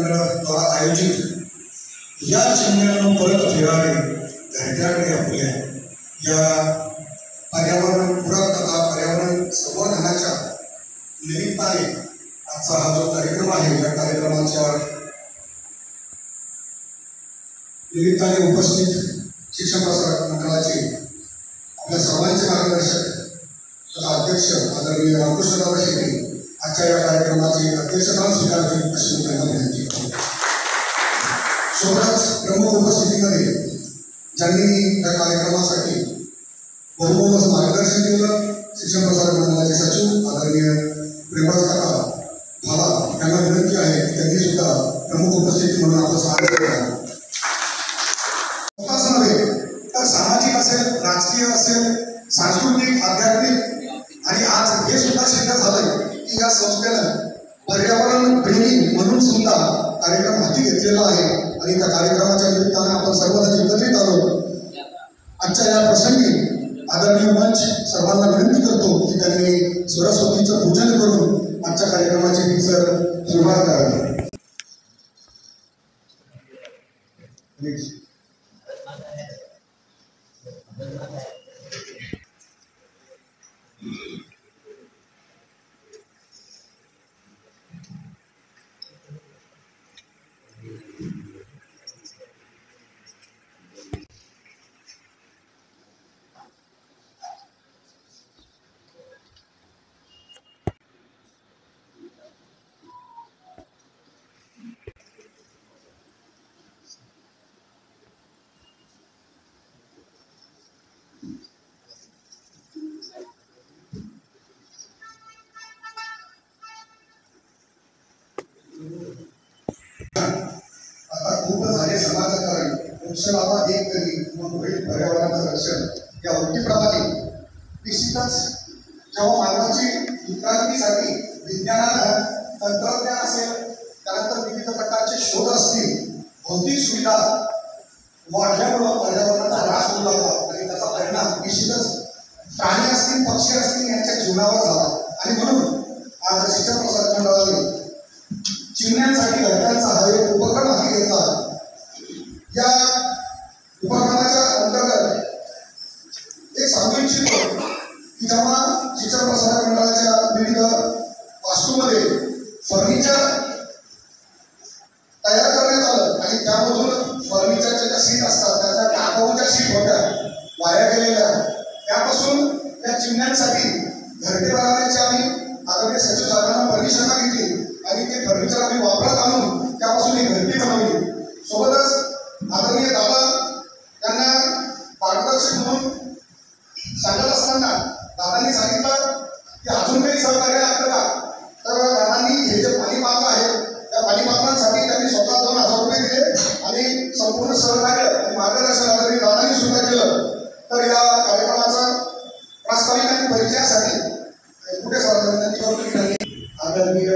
मंडळाद्वारा आयोजित या चिमण्यानं परत फिरावे घरट्याकडे आपल्या या पर्यावरण पूरक तथा पर्यावरण संवर्धनाच्या निमित्ताने आजचा हा जो कार्यक्रम आहे या कार्यक्रमाच्या निमित्ताने उपस्थित शिक्षण प्रसारक मंडळाचे आपल्या सर्वांचे मार्गदर्शक तथा अध्यक्ष आदरणीय रामकृष्णदादा शेट्टी आजच्या या कार्यक्रमाचे अध्यक्षस्थान स्वीकारतील अशी त्यांना विनंती करतो. सोबतच प्रमुख उपस्थितीमध्ये ज्यांनी या कार्यक्रमासाठी बहुमोल असं मार्गदर्शन केलं शिक्षण प्रसारक मंडळाचे सचिव आदरणीय प्रेमराज काका भाला यांना विनंती आहे की त्यांनी सुद्धा प्रमुख उपस्थिती म्हणून आपलं स्वागत करावं. तर सामाजिक असेल, राजकीय असेल, सांस्कृतिक, आध्यात्मिक आणि आज हे सुद्धा सिद्ध झालंय की या संस्थेनं पर्यावरण प्रेमी म्हणून सुद्धा कार्यक्रम हाती घेतलेला आहे आणि त्या कार्यक्रमाच्या निमित्तानं आपण सर्वजण एकत्रित आलो. आजच्या या प्रसंगी आदरणीय मंच सर्वांना विनंती करतो की त्यांनी सरस्वतीचं पूजन करून आजच्या कार्यक्रमाची सुरुवात करावी. आता खूप झाले समाजकारण वृक्षलाभा एक करी मग होईल पर्यावरणाचं रक्षण या उक्तीप्रमाणे निश्चितच जेव्हा मानवाची उत्क्रांतीसाठी विज्ञानानं तंत्रज्ञान असेल त्यानंतर विविध प्रकारचे शोध असतील भौतिक सुविधा वाढल्यामुळं पर्यावरणाचा ऱ्हास होऊ लागला आणि त्याचा परिणाम निश्चितच प्राणी असतील पक्षी असतील यांच्या जीवनावर झाला. आणि म्हणून आज शिक्षण प्रसारक मंडळाने चिमण्यांसाठी घरट्यांचा हा एक उपक्रम हाती घेतला. या उपक्रमाच्या अंतर्गत एक सांगू इच्छितो की जेव्हा शिक्षण प्रसारक मंडळाच्या विविध वास्तूमध्ये फर्निचर तयार करण्यात आलं आणि त्यामधून फर्निचरच्या ज्या सीट असतात त्याच्या टाकाऊच्या सीट होत्या वाया गेलेल्या त्यापासून त्या चिमण्यांसाठी घरटे बनवण्याची आम्ही आदरणीय सचिव साहेबांना परमिशन मागितली आणि ते फर्निचर आम्ही वापरात आणून त्यापासून एक घरटी बनवली. सोबतच आदरणीय दादा त्यांना मार्गदर्शक म्हणून सांगत असताना दादांनी सांगितलं की अजून काही सहकार्य लागतं का. तर दादांनी हे जे पाणीपात्र आहे त्या पाणीपात्रांसाठी त्यांनी स्वतः 2000 रुपये दिले आणि संपूर्ण सहकार्य आणि मार्गदर्शन आदरणीय दादांनी सुद्धा केलं. तर या कार्यक्रमाचा प्रास्ताविक आणि परिचयासाठी कुठे विनंती करतो की आदरणीय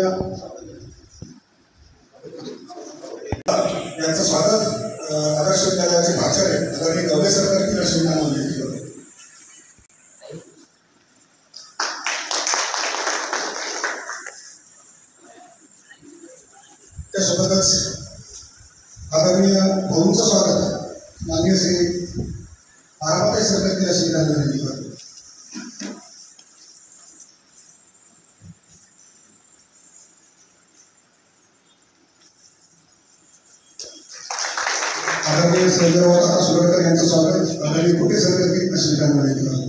यांचं स्वागत आदर्श विद्यालयाचे प्राचार्य आदरणीय गवळे सर करतील अशी विनंती करतो. त्यासोबतच आदरणीय भाऊंचं स्वागत माननीय श्री आरामताई सर करतील अशी विनंती करतो. आदरणीय संजयराव सुरडकर यांचं स्वागत आदरणीय कुठे सर करतील अशी विनंती करतो.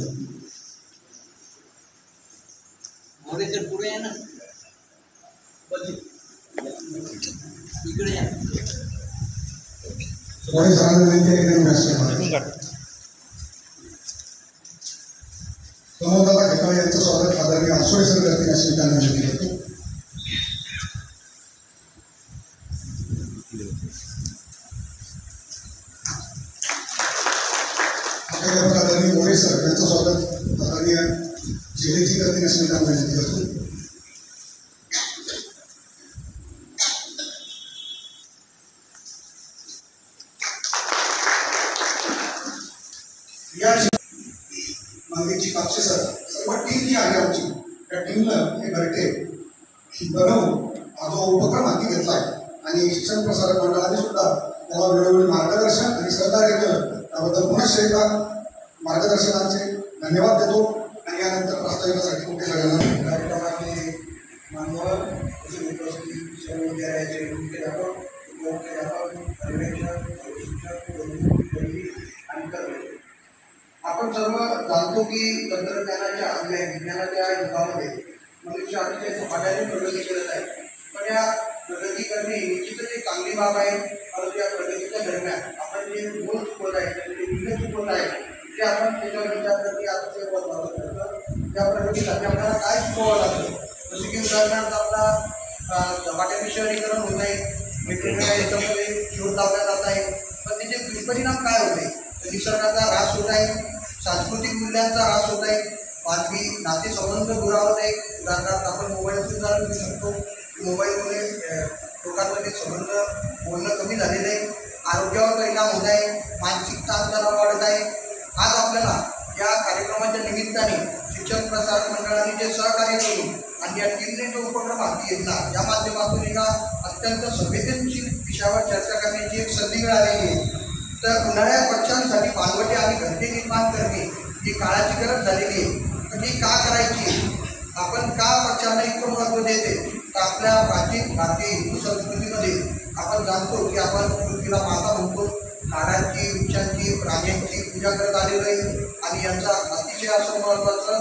प्रमोददादा खेकाळे यांचं स्वागत आदरणीय आसोळे सर करतील अशी विनंती करतो. आदरणीय मोरे सर यांचं स्वागत आदरणीय जिल्ह्याची करतील अशी विनंती करतो. मागेची कापसे सर सर्व टीम जी आहे आमची त्या टीमला हे घरटे बनवून हा जो उपक्रम हाती घेतलाय आणि शिक्षण प्रसारक मंडळाने सुद्धा त्याला वेळोवेळी मार्गदर्शन आणि सहकार्य केलं, त्याबद्दल पुनश्च एकदा मार्गदर्शनाचे धन्यवाद देतो. आणि यानंतर प्रास्ताविकासाठी कुठे सगळ्यांना कार्यक्रमाचे मान्यवर उपस्थित सर्व विद्यालयाचे मुख्याध्यापक आपण सर्व जाणतो की तंत्रज्ञानाच्या आणि विज्ञानाच्या युगामध्ये मनुष्य अतिशय झपाट्याने प्रगती करत आहे. पण या प्रगती करणे निश्चितच एक चांगली बाब आहे. परंतु या प्रगतीच्या दरम्यान आपण जे मूळ चुकवत आहे, जे मूल्य चुकवत आहे, ते आपण त्याच्यावर विचार करते आता त्या प्रगतीसाठी आपल्याला काय शिकवावं लागतं. जसं की उदाहरणार्थ आपला झपाट्याने शहरीकरण होत आहे, वेगवेगळ्या याच्यामध्ये शोध लावला जात आहे, पण त्याचे दुष्परिणाम काय होते. तर निसर्गाचा ऱ्हास होत आहे, सांस्कृतिक मूल्यांचा ऱ्हास होत आहे, मानवी नातेसंबंध दुरावत आहे. उदाहरणार्थ आपण मोबाईलचं उदाहरण घेऊ शकतो. मोबाईलमुळे लोकांमध्ये संबंध बोलणं कमी झालेलं आहे, आरोग्यावर परिणाम होत आहे, मानसिक ताणतणाव वाढत आहे. आज आपल्याला या कार्यक्रमाच्या निमित्ताने शिक्षण प्रसारक मंडळाने जे सहकार्य करून आणि या टीमने जो उपक्रम हाती घेतला, या माध्यमातून एका अत्यंत संवेदनशील विषयावर चर्चा करण्याची एक संधी मिळालेली आहे. तर उन्हाळ्यात पक्ष्यांसाठी पानवटे आणि घरटे निर्माण करणे ही काळाची गरज झालेली आहे. तर ही का करायची, आपण का पक्ष्यांना इतकं महत्त्व देते. तर आपल्या प्राचीन भारतीय हिंदू संस्कृतीमध्ये आपण जाणतो की आपण पृथ्वीला माता म्हणतो, झाडांची, वृक्षांची, प्राण्यांची पूजा करत आलेलो आहे. आणि यांचा अतिशय असं महत्त्वाचं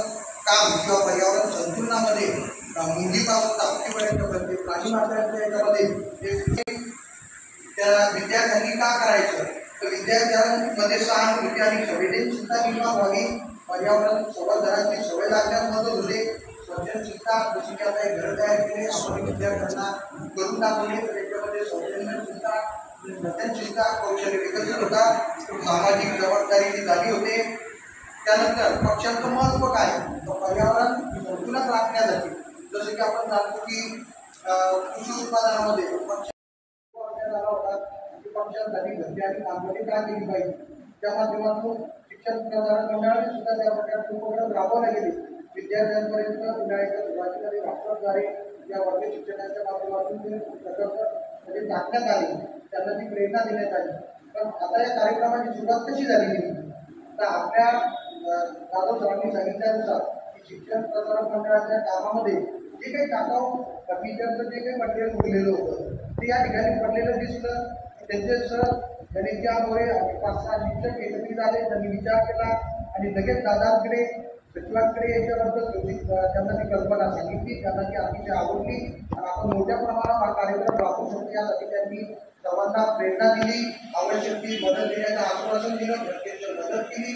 काम किंवा पर्यावरण संतुलनामध्ये मुंगीपासून तापतीपर्यंत प्रत्येक प्राणी मात्रांच्या याच्यामध्ये त्या विद्यार्थ्यांनी का करायचं. तर विद्यार्थ्यांमध्ये सहानुभूती आणि संवेदनशीलता निर्माण व्हावी, पर्यावरण संवर्धनाची सवय लागण्यास मदत होते. सर्जनशीलता जशी की आता एक घर तयार केले आपण विद्यार्थ्यांना करून दाखवले, तर त्याच्यामध्ये संवेदनशीलता, सर्जनशीलता, कौशल्य विकसित होता, सामाजिक जबाबदारी झाली होते. त्यानंतर पक्ष्यांचं महत्त्व काय, पर्यावरण संतुलन राखण्यासाठी. जसं की आपण जाणतो की कृषी उत्पादनामध्ये पक्ष्यांसाठी घरटे आणि पानवटे का केली पाहिजे. त्या माध्यमातून शिक्षण प्रसारक मंडळाने सुद्धा त्या प्रकारचे उपक्रम राबवले गेले. विद्यार्थ्यांपर्यंत उन्हाळ्याच्या सुरुवातीमध्ये व्हॉट्सअपद्वारे या वर्ग शिक्षणाच्या माध्यमातून ते म्हणजे टाकण्यात आले, त्यांना ती प्रेरणा देण्यात आली. पण आता या कार्यक्रमाची सुरुवात कशी झालेली. तर आपल्या जाधव सरांनी सांगितल्यानुसार की शिक्षण प्रसारक मंडळाच्या कामामध्ये जे काही टाकाऊ फर्निचरचं जे काही मटेरियल उरलेलं होतं ते या ठिकाणी पडलेलं दिसलं. त्यांचे सर त्यांनी त्यामुळे 5-6 शिक्षक एकत्रित आले, त्यांनी विचार केला आणि लगेच दादांकडे सचिवांकडे याच्याबद्दल त्यांना ती कल्पना सांगितली. त्यांना ती अतिशय आवडली आणि आपण मोठ्या प्रमाणात हा कार्यक्रम राबवू शकतो यासाठी त्यांनी सर्वांना प्रेरणा दिली, आवश्यक ती मदत देण्याचं आश्वासन दिलं, प्रत्येक मदत केली.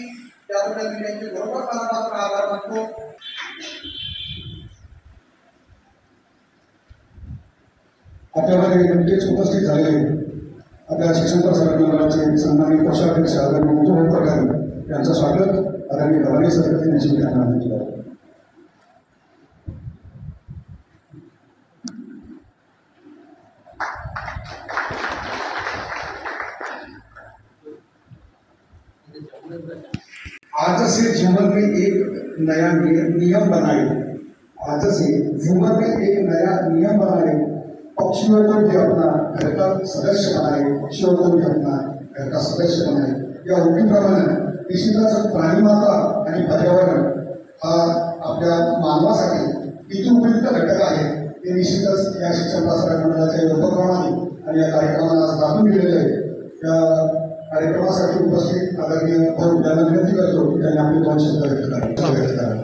त्याबद्दल मी त्यांचे बरोबर मनापासून आभार मानतो. आपल्यामध्ये नुकतेच उपस्थित झालेले आपल्या शिक्षण प्रसारक मंडळाचे सन्माननीय कोषाध्यक्ष आदरणीय मंजूभाऊ प्रधान यांचं स्वागत आदरणीय भवानी सरकारने यांची घटना केलं. आज से जीवन में एक नया नियम बनाए, आज से जीवन में एक नया नियम बनाए, पक्षियों को भी अपना घर का सदस्य बनाए, पक्षियों को भी अपना घर का सदस्य बनाए. या उक्तीप्रमाणे निश्चितच प्राणीमाता आणि पर्यावरण हा आपल्या मानवासाठी किती उपयुक्त घटक आहे ते निश्चितच या शिक्षण प्रसारक मंडळाच्या उपक्रमाने आणि या कार्यक्रमाला आज दाखवून दिलेले आहे. या कार्यक्रमासाठी उपस्थित आदरणीय भाऊ यांना विनंती करतो की त्यांनी आपले 2 शब्द व्यक्त करावे.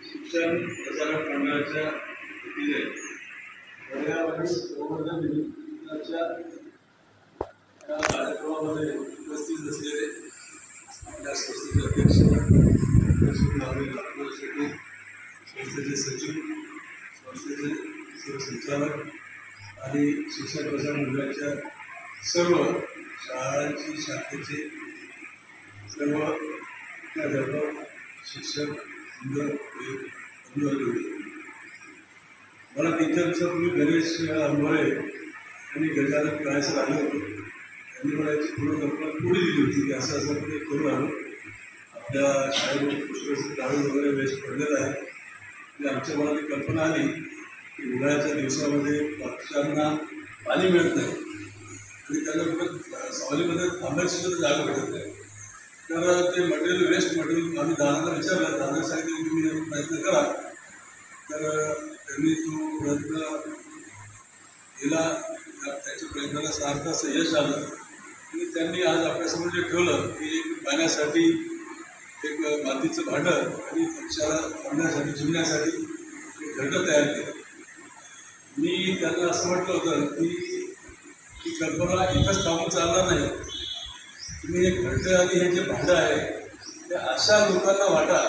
शिक्षण प्रसारक मंडळाच्या वतीने पर्यावरण संवर्धन दिनाच्या या कार्यक्रमामध्ये उपस्थित असलेले आपल्या संस्थेचे अध्यक्ष संस्थेचे सचिव, संस्थेचे सहसंचालक आणि शिक्षण प्रसारक मंडळाच्या सर्व शाळांची शाखेचे सर्व मुख्याध्यापक, शिक्षक मला 3-4 दिवसापूर्वी गणेश आंबोळे आणि गजानन काळेसर आले होते. त्यांनी मला याची पूर्ण कल्पना थोडी दिली होती की असं असं ते करून आलो. आपल्या शाळेमध्ये पुष्कळ गावी वगैरे वेस्ट पडलेलं आहे आणि आमच्या मनात एक कल्पना आली की उन्हाळ्याच्या दिवसामध्ये पक्ष्यांना पाणी मिळत नाही आणि त्यांना कुठं सावलीमध्ये थांबायची सुद्धा जागा भेटत नाही. तर ते मटेरियल वेस्ट मटेरियल आम्ही दादाला विचारलं, दादा सांगितलं तुम्ही प्रयत्न करा. तर त्यांनी तो प्रयत्न केला. त्याच्या प्रयत्नाला सार्थ असं यश आलं आणि त्यांनी आज आपल्यासमोर जे ठेवलं की एक पाण्यासाठी एक मातीचं भांडं आणि पक्षाला थांबण्यासाठी जिंकण्यासाठी एक घरटं तयार केलं. मी त्यांना असं म्हटलं होतं की ही कल्पना इथंच थांबून चालणार नाही, तुम्ही एक घरटं आणि हे जे भांडं आहे ते अशा लोकांना वाटा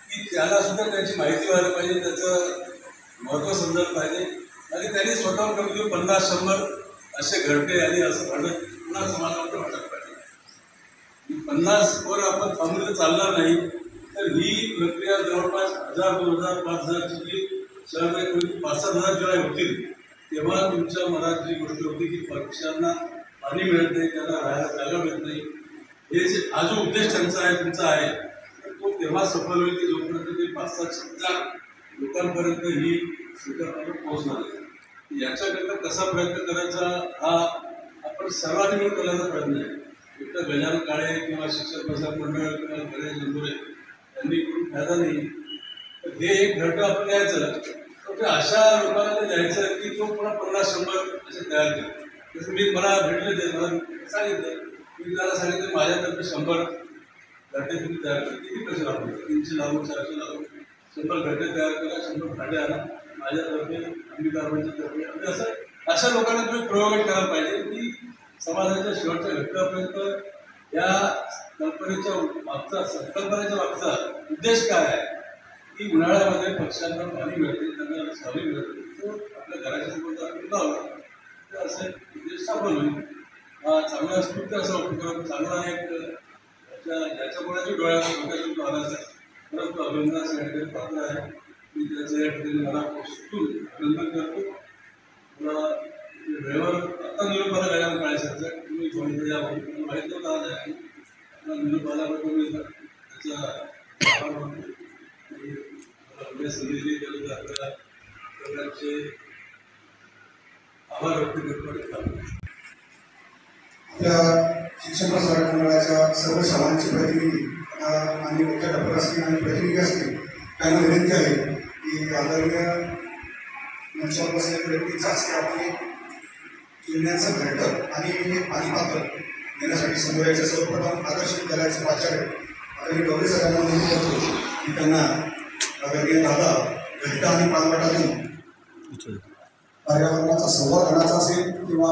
की त्यालासुद्धा त्याची माहिती व्हायला पाहिजे, त्याचं महत्त्व समजायला पाहिजे आणि त्यांनी स्वतःहून कमी 50-100 असे घरटे आणि असं भांडं पुन्हा समाजामध्ये वाटायला पाहिजे. 50 वर आपण थांबून तर चालणार नाही. तर ही प्रक्रिया जवळपास 1000, 2000, 5000 जी शहरामध्ये 5-7 जेव्हा होतील तेव्हा तुमच्या मनात जी गोष्ट होती की पक्ष्यांना पाणी मिळत नाही, त्यांना राहायला जागा मिळत नाही, हे जे हा जो उद्देश त्यांचा आहे तुमचा आहे तो तेव्हा सफल होईल की जोपर्यंत ते 5-7 लोकांपर्यंत ही संकल्पना पोहोचणार आहे. याच्याकरता कसा प्रयत्न करायचा हा आपण सर्वांनी मिळून करायचा प्रयत्न आहे. फक्त गजानन काळे किंवा शिक्षक प्रसाद मंडळ किंवा गणेश जंबुरे यांनी करून फायदा नाही. तर हे एक घरटं आपण द्यायचं तर ते अशा लोकांना ते द्यायचं की तो पुन्हा 50-100 असे तयार केले. जसं मी मला भेटले ते मला सांगितलं, मी त्याला सांगितलं माझ्यातर्फे 100 घरटे तुम्ही तयार करा. किती पैसे लागतील? 300 लागू, 400 लागू, 100 घरटे तयार करा, 100 भांडे आणा माझ्यातर्फे, अंबिकारावांच्यातर्फे. म्हणजे असं अशा लोकांना तुम्ही प्रयोग करायला पाहिजे की समाजाच्या शेवटच्या घटकापर्यंत या कल्पनेच्या मागचा संकल्पनेच्या मागचा उद्देश काय आहे की उन्हाळ्यामध्ये पक्ष्यांना पाणी मिळते, त्यांना सावली मिळते, तो आपल्या घराच्या समोर आपण लावला तर असं एक उद्देश सफल होईल. हा चांगला स्फूर्त असा उपक्रम, चांगला एक ज्याच्या कोणाच्या डोळ्यात तो आलाच आहे. परंतु अभिनंदनासाठी पात्र आहे. मी त्याचं या ठिकाणी मला सुटून अभिनंदन करतो. मला ड्रायव्हर आत्ता निरोप आला गजानन काळेसारखं, तुम्ही फोन या माहीत नव्हता आज आहे निरोप आल्याबद्दल मी त्याचा आभार मानतो. आणि आपल्या संधी त्याबद्दल आपल्याला प्रकारचे आभार व्यक्त करतो. आपल्या शिक्षण प्रसारक मंडळाच्या सर्व शाळांचे प्रतिनिधी आणि मुख्याध्यापक असतील आणि प्रतिनिधी असतील त्यांना विनंती आहे की आदरणीय मंचावर बसलेल्या व्यक्तींच्या हस्ते आपण एक जिल्ह्याचं घटक आणि एक पाणीपात्र देण्यासाठी समुदायाच्या सर्वप्रथम आदर्श विद्यालयाचे प्राचार्य आदरणीय गौरी सरांना विनंती करतो की त्यांना आदरणीय दादा घट्ट आणि पानवाटा देऊन पर्यावरणाचा संवर्धनाचा असेल किंवा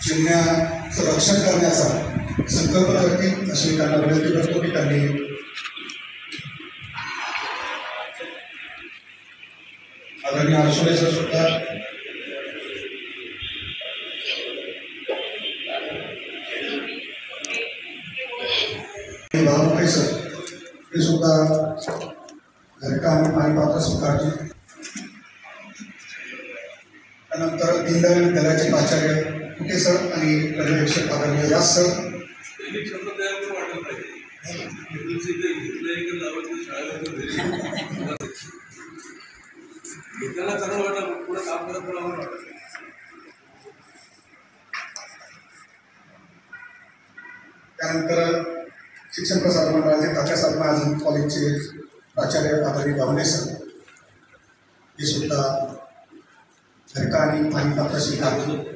चिमण्याचं रक्षण करण्याचा संकल्प करतील अशी त्यांना विनंती करतो की त्यांनी आदरणीय आरसोळे सर सुद्धा बाबुळे सर हे सुद्धा घरटा आणि पाणीपात्र स्वीकारतील. त्यानंतर दीनदयाळ विद्यालयाचे प्राचार्य कुटे सर आणि पर्यवेक्षक आदरणीय व्यास सर. त्यांनी क्षमता तयार करून वाटलं पाहिजे. घेताना चांगलं वाटलं, पुढे काम करत पण आवड वाटत. त्यानंतर शिक्षण प्रसारक मंडळाचे तात्यासाहेब महाजन कॉलेजचे प्राचार्य आदरणीय गावणे सर हे सुद्धा घरटा आणि पाणीपात्र स्वीकारतील.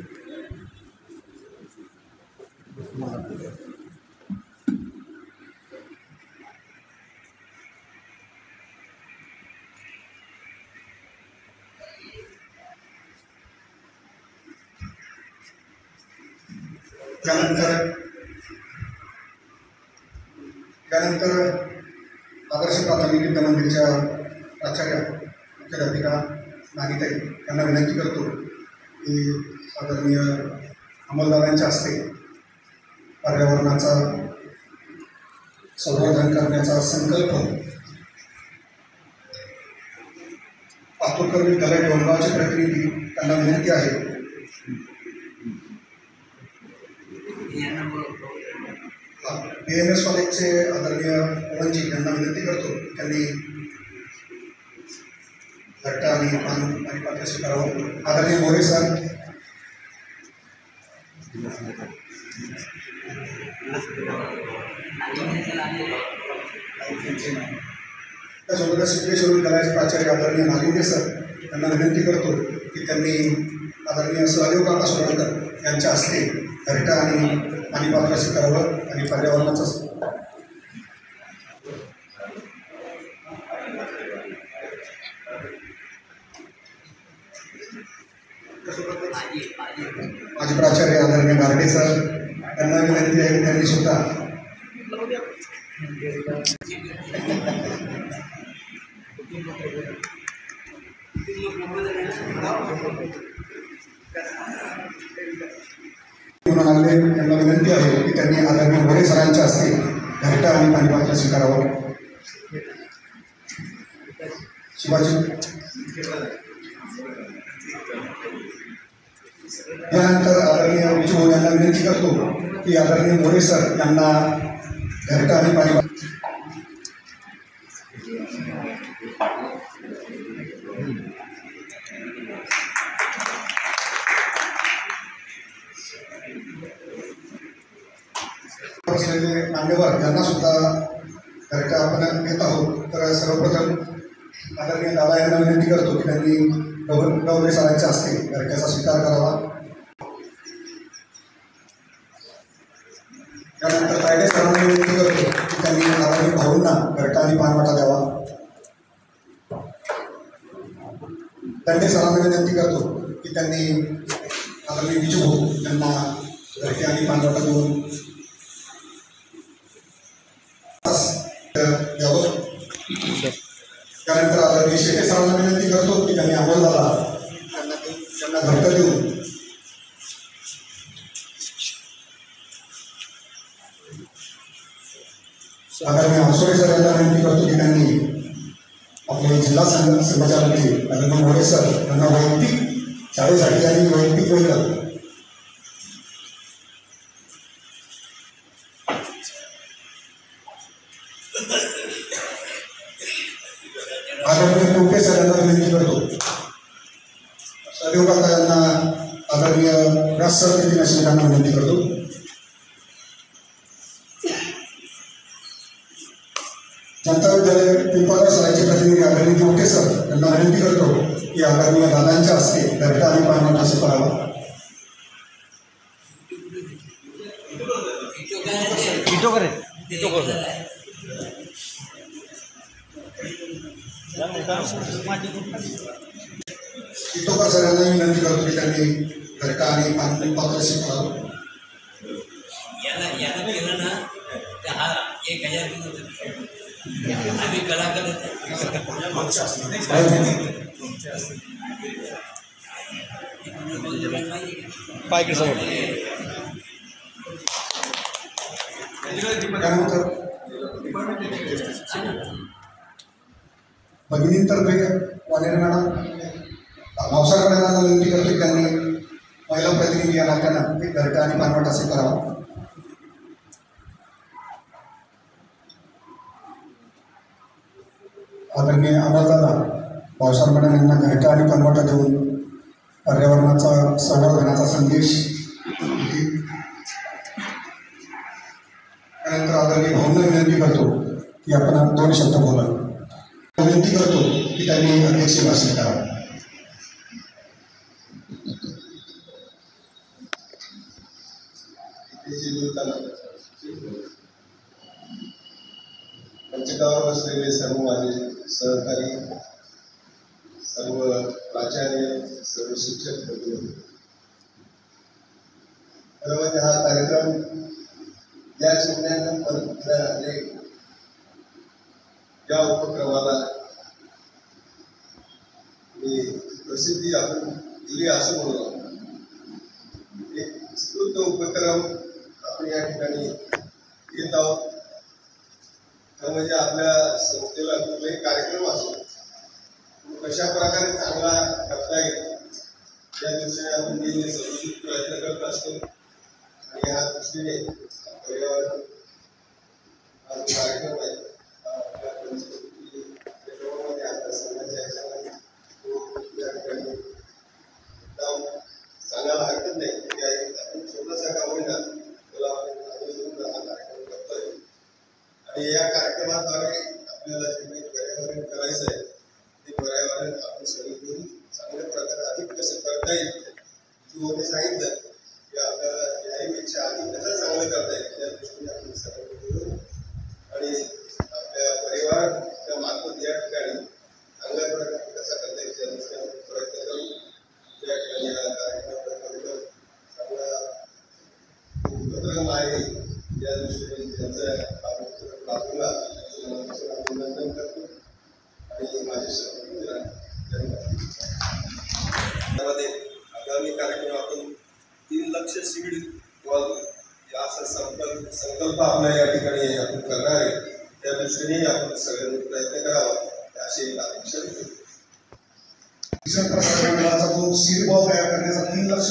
त्यानंतर आदर्श प्राथमिक विद्या मंदिरच्या प्राचार्य मुख्याध्यापिका नागीताई यांना विनंती करतो की आदरणीय अंमलदारांच्या हस्ते पर्यावरणाचा संवर्धन करण्याचा संकल्प पातुरकर विद्यालय डोंगरावचे प्रतिनिधी त्यांना विनंती आहे BMS कॉलेजचे आदरणीय पवनजी यांना विनंती करतो त्यांनी घट्ट आणि पात्र स्वीकारावं. आदरणीय मोरे सर, त्यासोबतच सिद्धेश्वर विद्यालयाचे प्राचार्य आदरणीय नागिंदे सर यांना विनंती करतो की त्यांनी आदरणीय सहदेव काका सोडणकर यांच्या हस्ते घरटा आणि पाणीपात्र स्वीकारावं आणि पर्यावरणाचं माजी प्राचार्य आदरणीय गारडे सर यांना विनंती आहे की त्यांनी सुद्धा म्हणून आले यांना विनंती आहे की त्यांनी आदरणीय मोरे सरांच्या हस्ते घरटा आणि पाणीपात्र स्वीकारावं. शिवाजी यानंतर आदरणीय विजू यांना विनंती करतो की आदरणीय मोरे सर यांना घरटा आणि पाणी असलेले मान्यवर यांना सुद्धा घरटा आपण घेत आहोत. तर सर्वप्रथम आदरणीय दादा यांना विनंती करतो की त्यांनी गौरव सरांच्या हस्ते घरट्याचा स्वीकार करावा. त्यानंतर तायडे सरांना विनंती करतो की त्यांनी आदरणीय भाऊंना घरटा आणि पानवाटा द्यावा. दंडे सरांना विनंती करतो की त्यांनी आदरणीय विजू भाऊ यांना घरटे आणि पानवाटा देऊन द्यावं. त्यानंतर आदरणीय शेटे सरांना विनंती करतो की त्यांनी अंमलदारा त्यांना घरटं देऊन आदरणीय आसोळे सर यांना विनंती करतो की त्यांनी आपले जिल्हा संचालक आदरणीय मोरे सर यांना वैयक्तिक शाळेसाठी आणि वैयक्तिक बैठक आदरणीय टोपे सर यांना विनंती करतो. सहदेव काका यांना आदरणीय व्यास सर देखील यांना विनंती करतो. जनता विद्यालय पिंपळगाव सरांचे प्रतिनिधी आदरणीय टोपे सर यांना विनंती करतो की आदरणीय दादांच्या हस्ते घरटा आणि पानवाटा स्वीकारावा. इतोकर सर यांना विनंती करतो की त्यांनी घरटा आणि पानपात्र स्वीकारावं. आम्ही कलाकार त्यानंतर भगिनींतर्फे वालेर मॅडम भावसार मॅडमांना विनंती करतो की त्यांनी महिला प्रतिनिधी या नात्यानं घरटा आणि पानवाटा स्वीकारावा. आदरणीय अंमलदार भावसार मॅडम यांना घरटा आणि पानवाटा देऊन पर्यावरणाचा संवर्धनाचा संदेश. त्यानंतर आदरणीय भाऊंना विनंती करतो की आपण 2 शब्द बोलावे. विनंती करतो की त्यांनी अध्यक्ष भाषण करावं. मंचकावर बसलेले सर्व माझे सहकारी, सर्व प्राचार्य, सर्व शिक्षक बंधू, खरं म्हणजे हा कार्यक्रम या चिमण्याने या उपक्रमाला मी प्रसिद्धी आपण दिली असं म्हणून एक विस्तृत उपक्रम आपण या ठिकाणी येत आहोत. म्हणजे आपल्या संस्थेला कुठलाही कार्यक्रम असो कशा प्रकारे चांगला करता येईल या दिवशी आपण नेहमी संस्कृत प्रयत्न करत असतो. आणि या दृष्टीने पर्यावरण हा जो कार्यक्रम आहे आपल्या ते पर्यावरण आपण सगळे मिळून चांगल्या प्रकारे अधिक कसं करता येईल किंवा सांगितलं की आपल्याला याहीपेक्षा अधिक कसं चांगलं करता येईल त्या दृष्टीने आपण सगळं मिळून आणि आपल्या परिवाराच्या मार्फत या ठिकाणी चांगल्या प्रकारे कसा करता येईल त्या दृष्टीने प्रयत्न करू. या ठिकाणी हा कार्यक्रम चांगला उपक्रम आहे या दृष्टीने त्यांचा बाजूला अभिनंदन करतो आणि माझे सहभागी त्यामध्ये आगामी कार्यक्रम आपण 3 लक्ष सीड वॉल असा संकल्प आपला या ठिकाणी आपण करणार आहे. त्या दृष्टीने आपण सगळ्यांनी प्रयत्न करावा अशी एक अपेक्षा करतो. शिक्षण प्रसारक मंडळाचा जो सीड बॉल तयार करण्याचा 3 लक्ष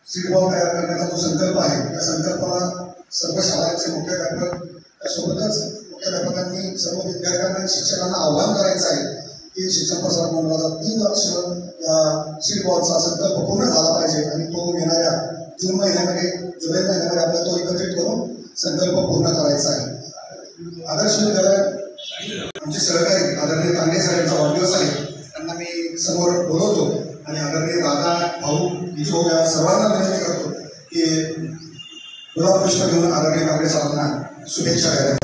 सीड बॉल तयार करण्याचा जो संकल्प आहे त्या संकल्पाला सर्व शाळांचे मुख्याध्यापक त्यासोबतच मुख्याध्यापकांनी सर्व विद्यार्थ्यांना आणि शिक्षकांना आव्हान करायचं आहे की शिक्षण प्रसारक मंडळाचा 3 लक्ष या सीड बॉलचा संकल्प पूर्ण झाला पाहिजे आणि तो येणाऱ्या जून महिन्यामध्ये जुलै महिन्यामध्ये आपल्याला तो एकत्रित करून संकल्प पूर्ण करायचा आहे. आदर्श विद्यालय आमचे सहकारी आदरणीय तांडे साहेबांचा वाढदिवस आहे. त्यांना मी समोर बोलवतो आणि आदरणीय दादा भाऊ किशोर या सर्वांना विनंती करतो की गुलाब पुष्प घेऊन आदरणीय तांडे साहेबांना शुभेच्छा द्याव्या.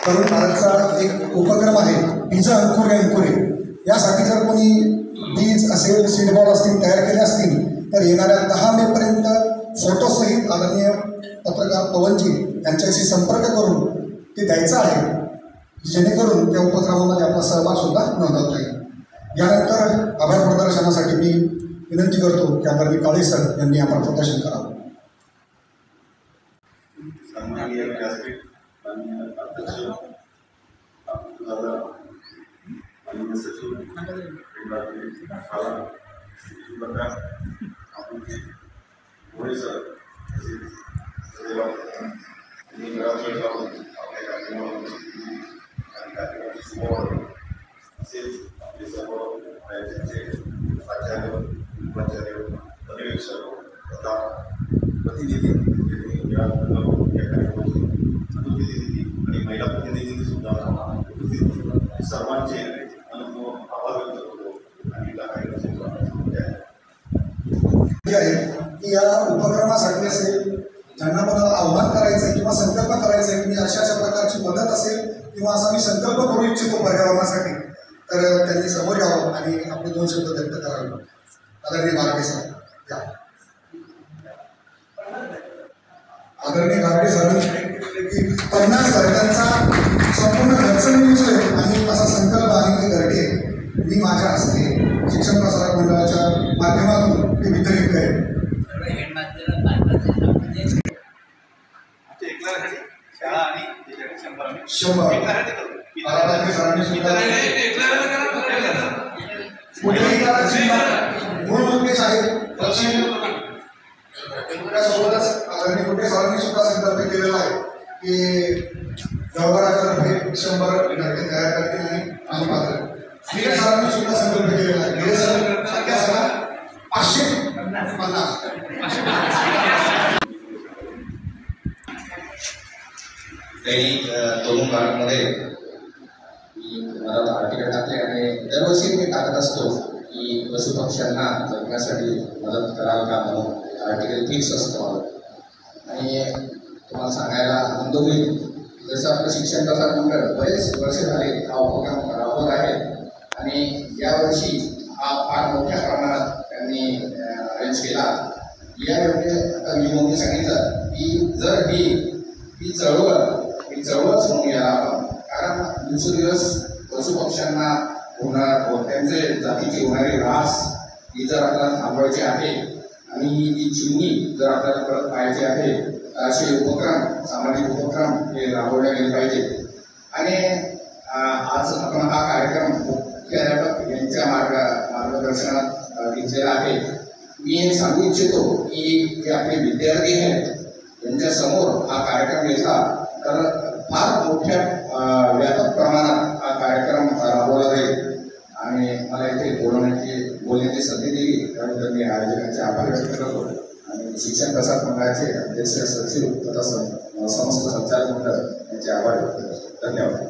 तरुण भारतचा एक उपक्रम आहे बीज अंकुरे अंकुरे. यासाठी जर कोणी बीज असेल सीड बॉल असतील तयार केले असतील तर येणाऱ्या 10 मे पर्यंत फोटोसहित आदरणीय पत्रकार पवनजी यांच्याशी संपर्क करून ते द्यायचं आहे जेणेकरून त्या उपक्रमामध्ये आपला सहभाग सुद्धा नोंदवता येईल. यानंतर आभार प्रदर्शनासाठी मी विनंती करतो की आदरणीय काळे सर यांनी आभार प्रदर्शन करावं. सन्माननीय व्यासपीठ माननीय अध्यक्ष दादा माननीय सचिव शाळा आपण मोरे सर तसेच आपल्या कार्यक्रमाची आणि कार्यक्रमाची सुरुवात तसेच आपले सर्व आयोजकांचे आचार्य उपाचार्य पर्यवेक्षक तथा प्रतिनिधी या कार्यक्रमाची प्रतिनिधी आणि महिला प्रतिनिधी सुद्धा सर्वांचे अनुभव आभार व्यक्त करतो आणि की या उपक्रमासाठी असेल ज्यांना मला आव्हान करायचं किंवा संकल्प करायचा आहे की अशा अशा प्रकारची मदत असेल किंवा असा मी संकल्प करू इच्छितो पर्यावरणासाठी तर त्यांनी समोर यावं आणि आपले 2 शब्द व्यक्त करावे. आदरणीय गारडे सर या. आदरणीय गारडे सरांनी की 50 घरट्यांचा संपूर्ण खर्च मिळतोय आणि असा संकल्प आणि ते घरटे मी माझ्या हस्ते शिक्षण प्रसारक मंडळाच्या माध्यमातून ते वितरित करेन. शाळा आणि 100 आदरणीय सरांनी सुद्धा कुठेही मूळ उद्देश आहे त्यासोबतच आदरणीय कुठे सरांनी सुद्धा संकल्प केलेला आहे की व्यवहारातर्फे 100 घरटे तयार करतील आणि पात्र विजय सरांनी सुद्धा संकल्प केलेला आहे. विजय सर सध्या सगळा 550 काही तरुण काळामध्ये मी मला आर्टिकल टाकले आणि दरवर्षी मी टाकत असतो की पशुपक्ष्यांना जगण्यासाठी मदत कराल का म्हणून आर्टिकल फिक्स असतं मला. आणि तुम्हाला सांगायला आनंद होईल जसं आपलं शिक्षण प्रसारक मंडळ बरेच वर्ष झाले हा उपक्रम राबवत आहे आणि यावर्षी हा फार मोठ्या प्रमाणात त्यांनी अरेंज केला. यावेळी आता मी मोदी सांगितलं की जर ही चळवळच म्हणून याला आपण कारण दिवसेंदिवस पशुपक्ष्यांना होणार त्यांचे जातीची होणारी ऱ्हास ही जर आपल्याला थांबवायची आहे आणि ही चिमणी जर आपल्याला परत पाहायची आहे तर असे उपक्रम सामाजिक उपक्रम हे राबवले गेले पाहिजे. आणि आज आपण हा कार्यक्रम मुख्याध्यापक यांच्या मार्गदर्शनात घेतलेला आहे. मी हे सांगू इच्छितो की जे आपले विद्यार्थी आहेत त्यांच्यासमोर हा कार्यक्रम घेतला तर फार मोठ्या व्यापक प्रमाणात हा कार्यक्रम राबवला जाईल आणि मला इथे बोलण्याची संधी दिली त्याबद्दल मी आयोजकांचे आभार व्यक्त करतो आणि शिक्षण प्रसार मंडळाचे अध्यक्ष सचिव तथा समस्त संचालक मंडळ यांचे आभार व्यक्त करतो. धन्यवाद.